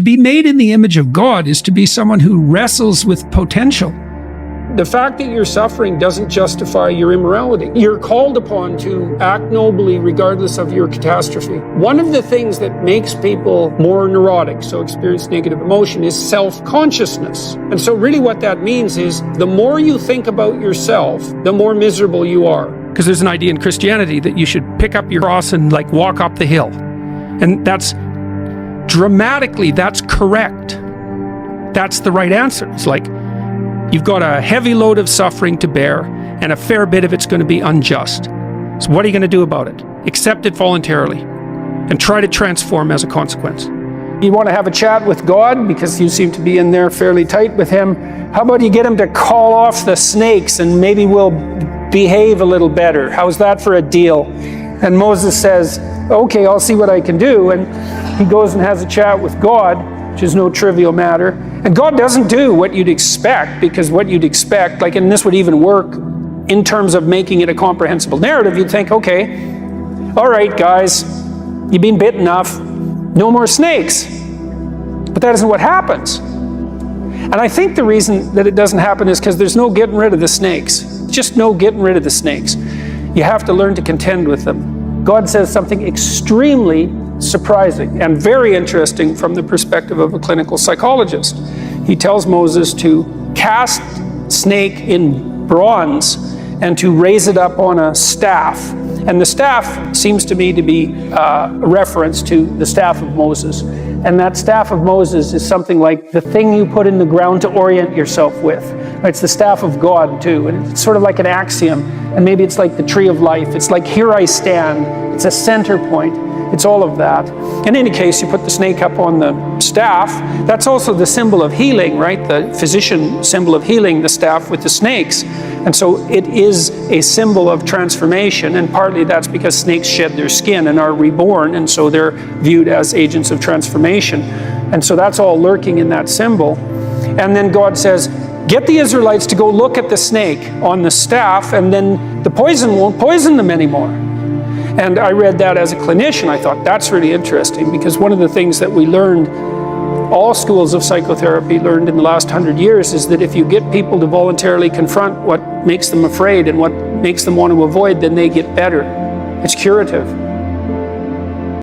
To be made in the image of God is to be someone who wrestles with potential. The fact that you're suffering doesn't justify your immorality. You're called upon to act nobly regardless of your catastrophe. One of the things that makes people more neurotic, so experience negative emotion, is self-consciousness. And so really what that means is the more you think about yourself, the more miserable you are. Because there's an idea in Christianity that you should pick up your cross and walk up the hill. And that's dramatically, that's correct. That's the right answer. It's like, you've got a heavy load of suffering to bear, and a fair bit of it's going to be unjust. So what are you going to do about it? Accept it voluntarily, and try to transform as a consequence. You want to have a chat with God, because you seem to be in there fairly tight with him. How about you get him to call off the snakes, and maybe we'll behave a little better? How's that for a deal? And Moses says, okay, I'll see what I can do. And he goes and has a chat with God, which is no trivial matter. And God doesn't do what you'd expect, because what you'd expect, like, and this would even work in terms of making it a comprehensible narrative, you'd think, okay, all right, guys, you've been bit enough, no more snakes. But that isn't what happens. And I think the reason that it doesn't happen is because there's no getting rid of the snakes. Just no getting rid of the snakes. You have to learn to contend with them. God says something extremely surprising and very interesting from the perspective of a clinical psychologist. He tells Moses to cast snake in bronze and to raise it up on a staff. And the staff seems to me to be a reference to the staff of Moses. And that staff of Moses is something like the thing you put in the ground to orient yourself with. It's the staff of God too, and it's sort of like an axiom. And maybe it's like the tree of life. It's like, here I stand. It's a center point. It's all of that. In any case, you put the snake up on the staff. That's also the symbol of healing, right? The physician symbol of healing, the staff with the snakes. And so it is a symbol of transformation, and partly that's because snakes shed their skin and are reborn, and so they're viewed as agents of transformation. And so that's all lurking in that symbol. And then God says, get the Israelites to go look at the snake on the staff, and then the poison won't poison them anymore. And I read that as a clinician. I thought, that's really interesting, because one of the things that we learned, all schools of psychotherapy learned in the last 100 years, is that if you get people to voluntarily confront what makes them afraid and what makes them want to avoid, then they get better. It's curative.